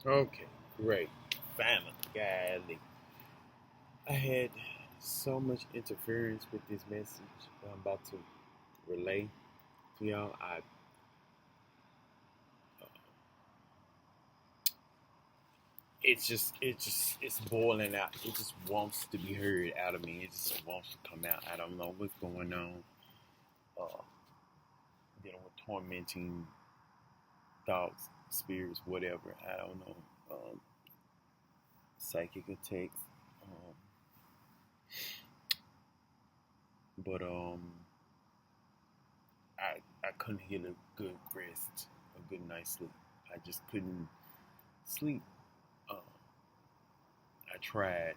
Okay, great. Family, golly. I had so much interference with this message I'm about to relay to y'all. Uh, it's boiling out. It just wants to be heard out of me. It just wants to come out. I don't know what's going on. Uh, dealing with tormenting thoughts, spirits, whatever. I don't know. Psychic attacks. Um, but I couldn't get a good rest, a good night's sleep. I just couldn't sleep. Um, I tried,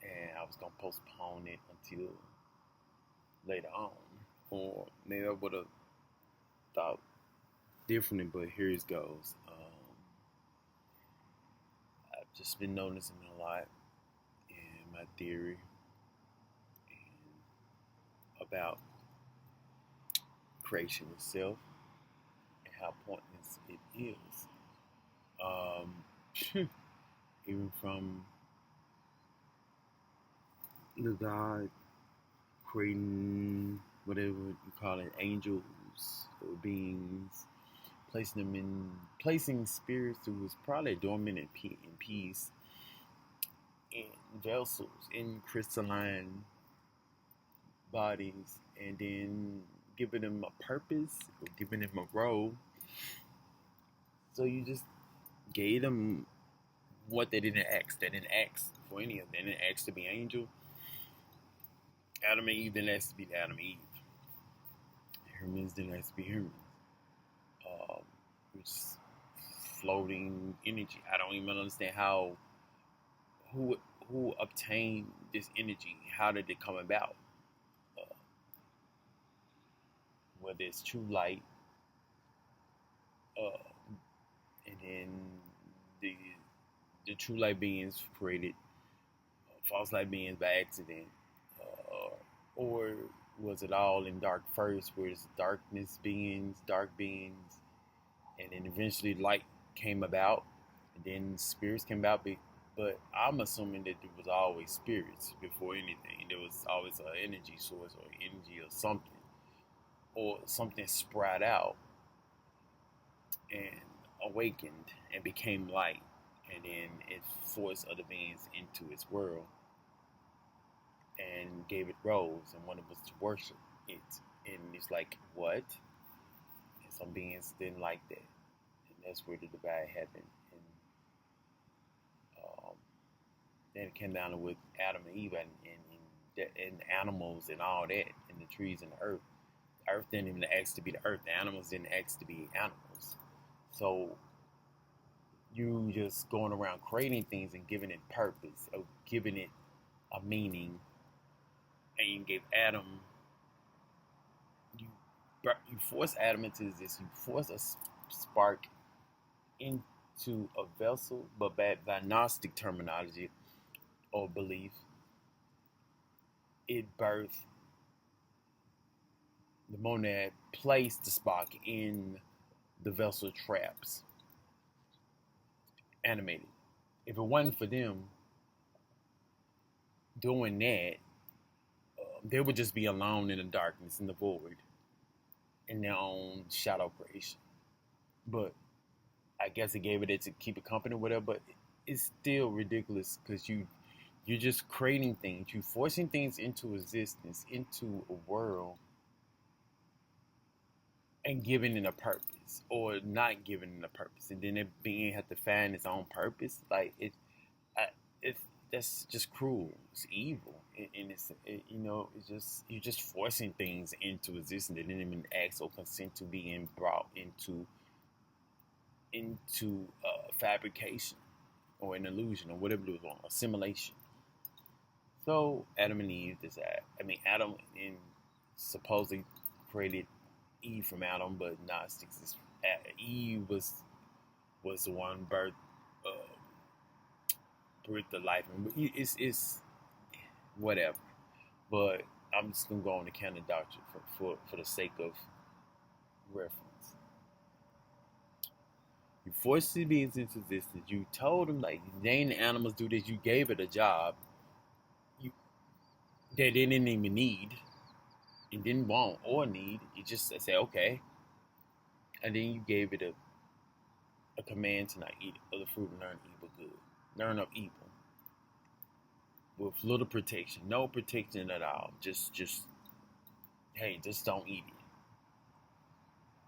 and I was gonna postpone it until later on, or maybe I would have thought differently. But here it goes. I've just been noticing a lot in my theory and about creation itself and how pointless it is. Um, even from the God creating whatever you call it, angels or beings, placing spirits who was probably dormant in peace in vessels, in crystalline bodies, and then giving them a purpose or giving them a role. So you just gave them what they didn't ask. They didn't ask for any of it. They didn't ask to be angel. Adam and Eve didn't ask to be Adam and Eve. Humans didn't ask to be humans. Which floating energy. I don't even understand how who who obtained this energy. How did it come about? Uh, whether it's true light, uh, and then the the true light beings created false light beings by accident, or was it all in dark first, where it's dark beings, and then eventually light came about, and then spirits came about. But I'm assuming that there was always spirits before anything. There was always an energy source or energy or something sprout out and awakened and became light, and then it forced other beings into its world and gave it roles, and one of us to worship it. And it's like, what? And some beings didn't like that, and that's where the divide happened. And then it came down with Adam and Eve and animals and all that, and the trees and the earth. The earth didn't even ask to be the earth. The animals didn't ask to be animals. So you just going around creating things and giving it purpose, or giving it a meaning, and you gave Adam, you you force Adam into this. You force a spark into a vessel, but by Gnostic terminology or belief, it birthed the monad, placed the spark in the vessel traps, animated. If it wasn't for them doing that, they would just be alone in the darkness, in the void, in their own shadow creation. But I guess it gave it to keep it company, whatever. But it's still ridiculous because you're just creating things, you forcing things into existence, into a world, and giving it a purpose, or not giving it a purpose, and then it being have to find its own purpose. Like I, it's that's just cruel. It's evil, and it's just you're just forcing things into existence that didn't even ask or consent to being brought into fabrication or an illusion or whatever it was on assimilation. So Adam and Eve decide. I mean, Adam and supposedly created Eve from Adam, but Gnostics is Eve was the one birthed the life, and it's whatever. But I'm just gonna go on the canon doctrine for the sake of reference. You forced the beings into existence. You told them, like, name the animals, do this. You gave it a job you, that they didn't even need and didn't want or need. You just said, okay. And then you gave it a command to not eat of the fruit and learn evil good. Learn of evil. With little protection. No protection at all. Just hey, just don't eat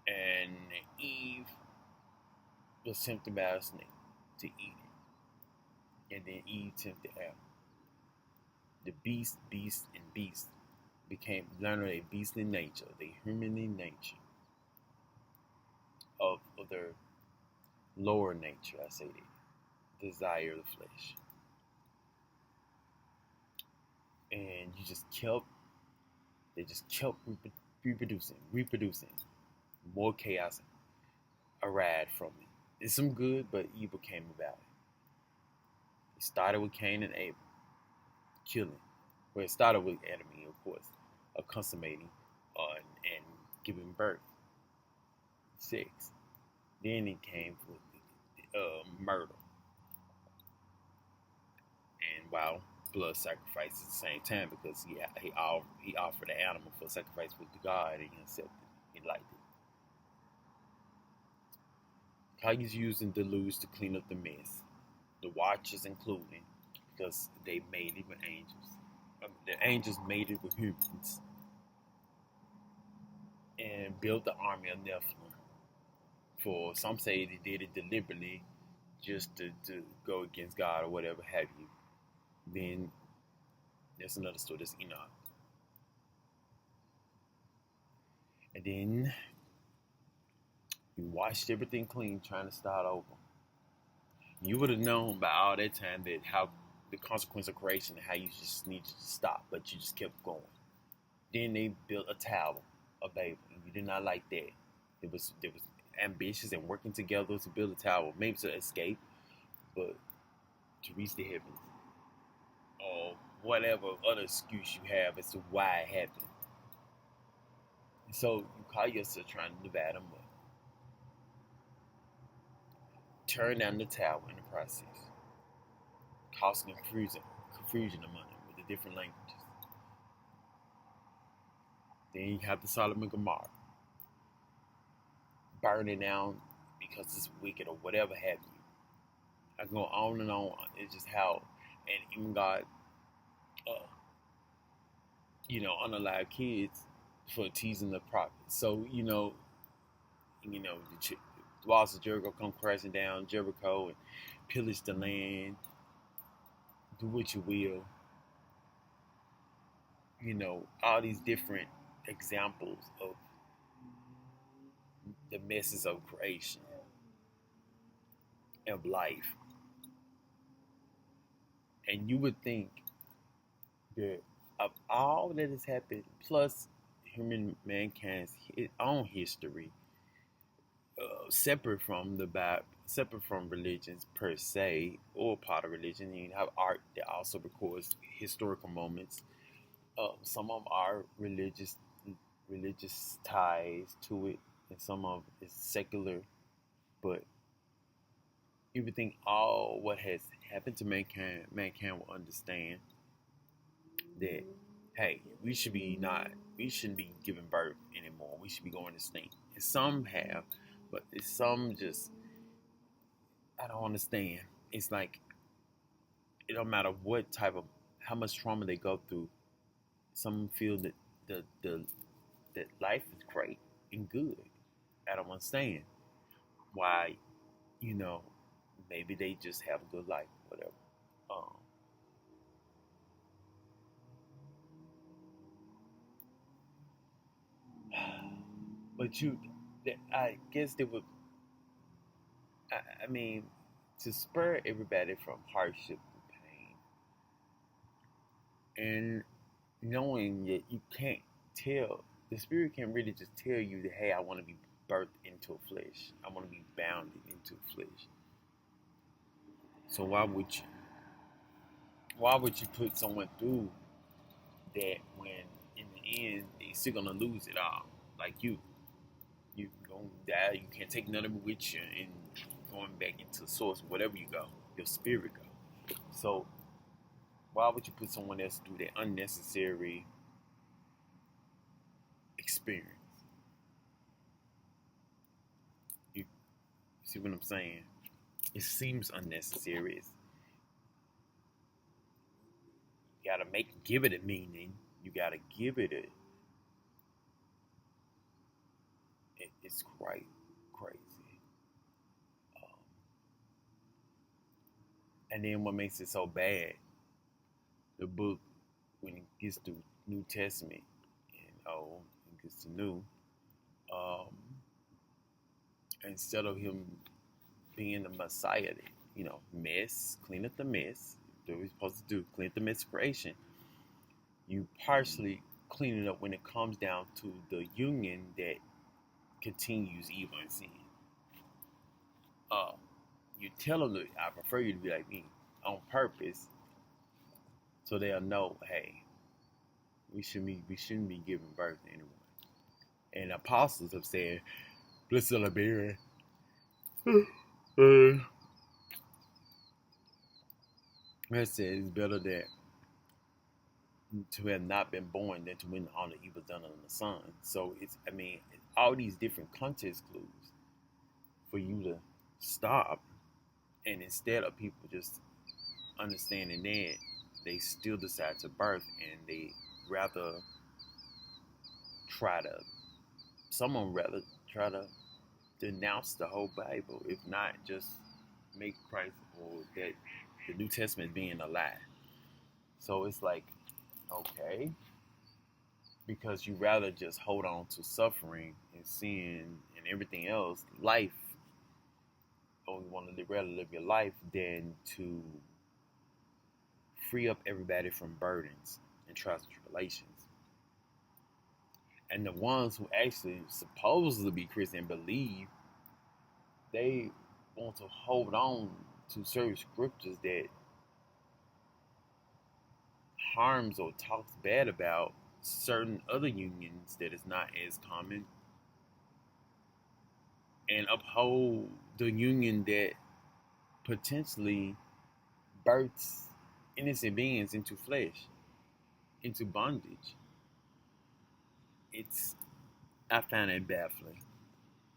it. And Eve was tempted by a snake to eat it. And then Eve tempted Adam. The beast, and beast learned a beastly nature, the human nature of their lower nature, I say that. Desire of the flesh. And they just kept reproducing. More chaos arrived from it. It's some good, but evil came about it. It started with Cain and Abel, killing. Well, it started with Adam and Eve, of course, consummating and giving birth, sex. Then it came with murder. And wow, blood sacrifice at the same time because he offered the animal for sacrifice with God and he accepted it. He liked it. How he's using deluge to clean up the mess. The watchers including, because they made it with angels. The angels made it with humans and built the army of Nephilim. For some say they did it deliberately just to go against God or whatever have you. Then there's another story, there's Enoch. And then you washed everything clean trying to start over. You would have known by all that time that how the consequence of creation and how you just needed to stop, but you just kept going. Then they built a tower of Babel, and you did not like that. It was ambitious and working together to build a tower, maybe to escape, but to reach the heavens, or whatever other excuse you have as to why it happened. So you call yourself trying to divide them up. Turn down the tower in the process, causing confusion among them with the different languages. Then you have the Sodom and Gomorrah, burning down because it's wicked or whatever have you. I can go on and on. It's just how, and even God, unalive kids for teasing the prophet. So the walls of Jericho come crashing down Jericho and pillage the land. Do what you will. All these different examples of the messes of creation, of life. And you would think that of all that has happened, plus mankind's own history, separate from the Bible, separate from religions per se, or part of religion, you have art that also records historical moments. Some of them are religious ties to it, and some of it is secular. But everything, all what has happened to mankind will understand that, hey, we shouldn't be giving birth anymore. We should be going to sleep. And some have, but some just, I don't understand. It's like, it don't matter what type of, how much trauma they go through. Some feel that that life is great and good. I don't understand why, maybe they just have a good life, whatever. But I guess they would. I mean, to spur everybody from hardship and pain, and knowing that you can't tell, the spirit can really just tell you that, hey, I want to be birthed into a flesh. I want to be bounded into flesh. So why would you put someone through that when in the end they still gonna lose it all? Like you gonna die. You can't take none of it with you, and going back into source, whatever you go, your spirit go. So why would you put someone else through that unnecessary experience? You see what I'm saying? It seems unnecessary. You gotta give it a meaning. You gotta give it it's quite crazy. And then what makes it so bad, the book, when it gets to New Testament and Old, it gets to New, um, instead of him being the Messiah, clean up the mess, do what he's supposed to do, clean up the mess of creation, you partially clean it up when it comes down to the union that continues evil and sin. You tell them that I prefer you to be like me on purpose, so they'll know, hey, we shouldn't be giving birth to anyone. And apostles have said, blessed are the barren. I said it's better that to have not been born than to win all the evil done under the sun. So all these different context clues for you to stop, and instead of people just understanding that, they still decide to birth, and they rather someone rather try to denounce the whole Bible, if not just make Christ or that the New Testament being a lie. So it's like, okay, because you rather just hold on to suffering and sin and everything else, life, or you want to rather live your life than to free up everybody from burdens and trials and tribulations. And the ones who actually supposedly be Christian believe, they want to hold on to certain scriptures that harms or talks bad about certain other unions that is not as common, and uphold the union that potentially births innocent beings into flesh, into bondage. I find it baffling.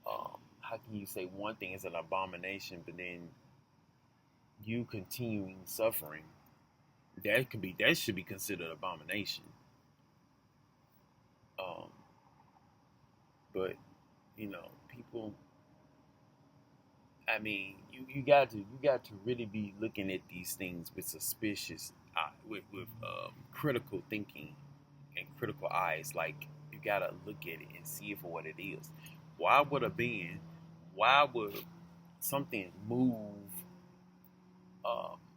How can you say one thing is an abomination, but then you continuing suffering, that should be considered abomination. But people. You got to really be looking at these things with suspicious, with critical thinking and critical eyes. Like, you gotta look at it and see it for what it is. Why would something move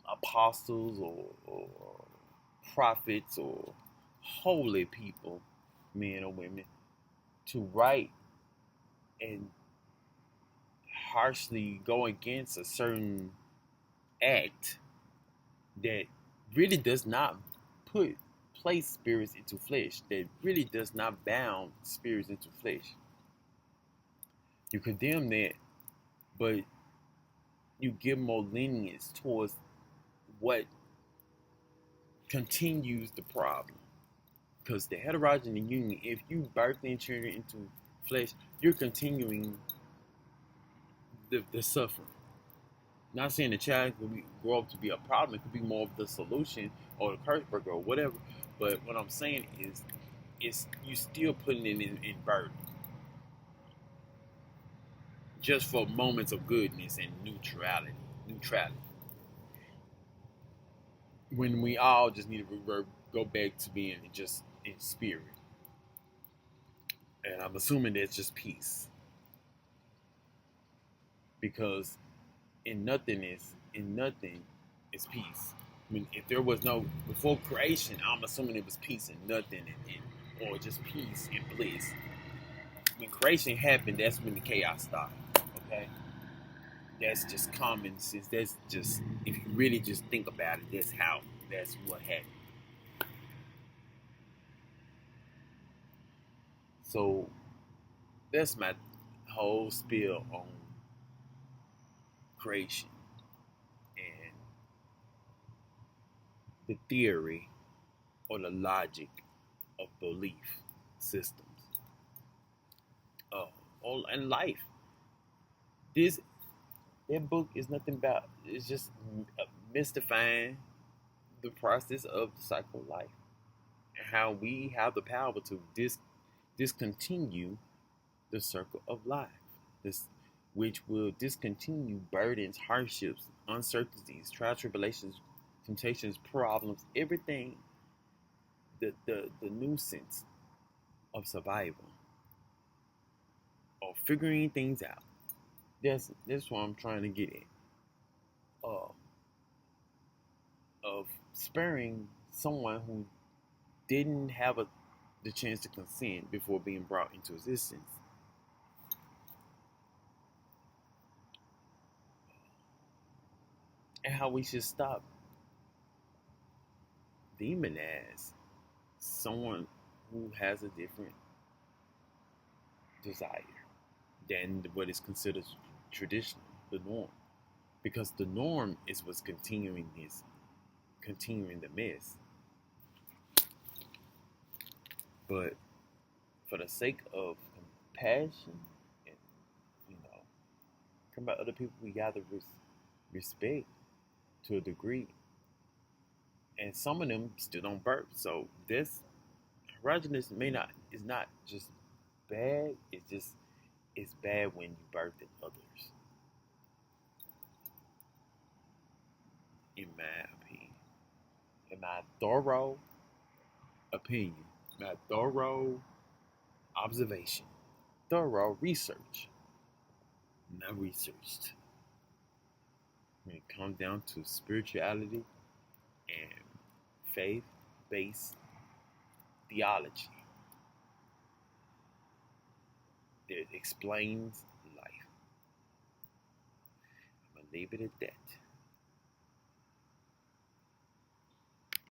apostles or prophets or holy people, men or women, to write and harshly go against a certain act that really does not place spirits into flesh, that really does not bound spirits into flesh? You condemn that, but you give more lenience towards what continues the problem. Because the heterogeneous union, if you birth the children into flesh, you're continuing the suffering. Not saying the child could grow up to be a problem. It could be more of the solution or the curse breaker or whatever. But what I'm saying is, you still putting it in burden, just for moments of goodness and neutrality. When we all just need to go back to being just in spirit. And I'm assuming that's just peace. Because in nothing is peace. I mean, if there was no, before creation, I'm assuming it was peace and nothing, or just peace and bliss. When creation happened, that's when the chaos started. Okay, that's just common sense. That's just, if you really just think about it, that's what happened. So that's my whole spiel on creation and the theory or the logic of belief systems uh, and life. This that book is nothing about. It's just mystifying the process of the cycle of life and how we have the power to discontinue the circle of life. This, which will discontinue burdens, hardships, uncertainties, trials, tribulations, temptations, problems, everything. The nuisance of survival or figuring things out. That's what I'm trying to get at. Uh, of sparing someone who didn't have the chance to consent before being brought into existence. And how we should stop demonize someone who has a different desire than what is considered traditional, the norm. Because the norm is what's continuing the mess. But for the sake of compassion and, come about other people, we gotta respect to a degree. And some of them still don't birth. So this erogenous is not just bad, it's bad when you birth in others. In my opinion. In my thorough opinion. My thorough observation. Thorough research. Not researched. When it comes down to spirituality and faith-based theology that explains life. I'm gonna leave it at that.